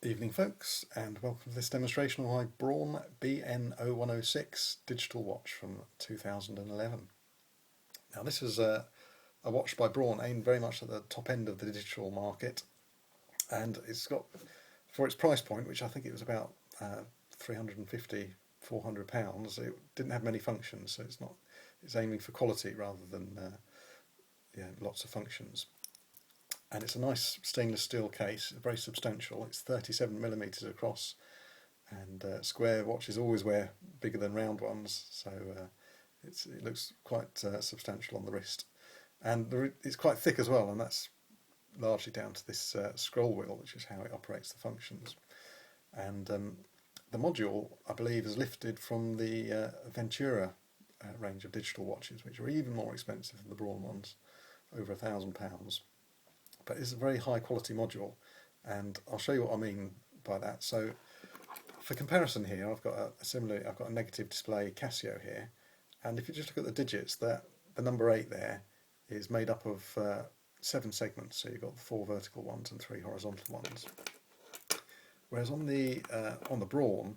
Evening folks, and welcome to this demonstration of my Braun BN0106 digital watch from 2011. Now this is a watch by Braun aimed very much at the top end of the digital market, and it's got, for its price point, which I think it was about £350–400, it didn't have many functions, so it's aiming for quality rather than lots of functions. And it's a nice stainless steel case, very substantial. It's 37mm across, and square watches always wear bigger than round ones, so it looks quite substantial on the wrist. And it's quite thick as well, and that's largely down to this scroll wheel, which is how it operates the functions. And the module, I believe, is lifted from the Ventura range of digital watches, which are even more expensive than the Braun ones, over £1,000. But it's a very high quality module, and I'll show you what I mean by that. So for comparison here, I've got a negative display Casio here, and if you just look at the digits, the number 8 there is made up of 7 segments, so you've got the 4 vertical ones and 3 horizontal ones. Whereas on the Braun,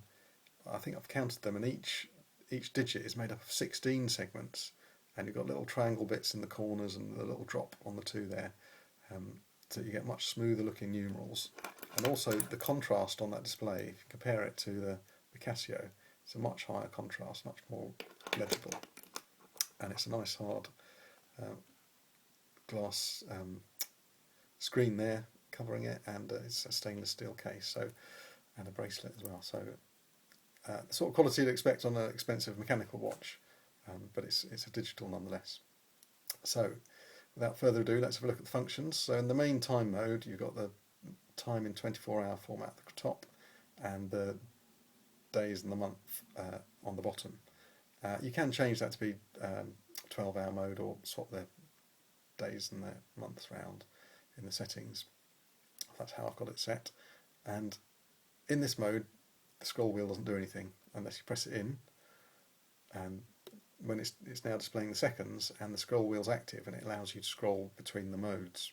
I think I've counted them, and each digit is made up of 16 segments, and you've got little triangle bits in the corners and the little drop on the 2 there. So you get much smoother looking numerals, and also the contrast on that display, if you compare it to the Casio, it's a much higher contrast, much more legible, and it's a nice hard glass screen there covering it, and it's a stainless steel case, so, and a bracelet as well, so the sort of quality you'd expect on an expensive mechanical watch, but it's a digital nonetheless. So without further ado, let's have a look at the functions. So in the main time mode, you've got the time in 24-hour format at the top, and the days and the month on the bottom. You can change that to be 12-hour mode, or swap the days and the months round in the settings. That's how I've got it set. And in this mode, the scroll wheel doesn't do anything unless you press it in, and when it's now displaying the seconds, and the scroll wheel's active, and it allows you to scroll between the modes.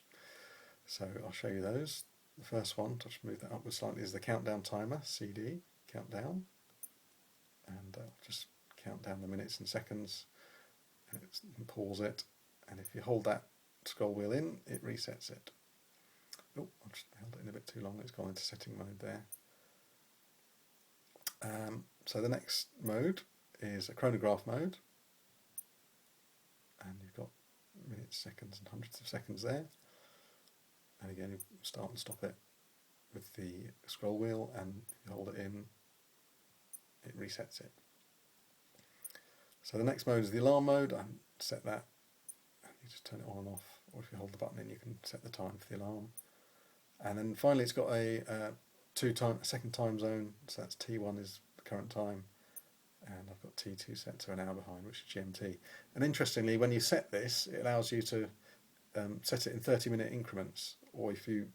So I'll show you those. The first one, to just move that upwards slightly, is the countdown timer, CD, countdown, and I'll just count down the minutes and seconds, and pause it, and if you hold that scroll wheel in, it resets it. Oh, I've just held it in a bit too long, it's gone into setting mode there. So the next mode is a chronograph mode, and you've got minutes, seconds and hundreds of seconds there, and again you start and stop it with the scroll wheel, and if you hold it in, it resets it. So the next mode is the alarm mode. I set that, and you just turn it on and off, or if you hold the button in, you can set the time for the alarm. And then finally it's got a second time zone, so that's T1 is the current time, and I've got T2 set to an hour behind, which is GMT. And interestingly, when you set this, it allows you to set it in 30-minute increments, or if you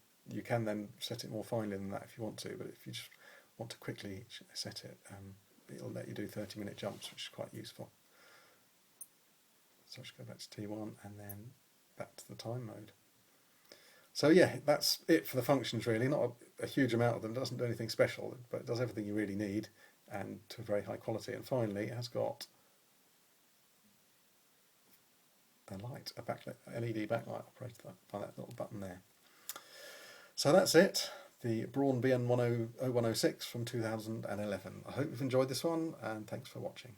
can then set it more finely than that if you want to, but if you just want to quickly set it, it'll let you do 30-minute jumps, which is quite useful. So I'll just go back to T1 and then back to the time mode. So yeah, that's it for the functions really, not a huge amount of them, it doesn't do anything special, but it does everything you really need, and to a very high quality. And finally, it has got a light, a backlit, LED backlight operated by that little button there. So that's it, the Braun BN0106 from 2011. I hope you've enjoyed this one, and thanks for watching.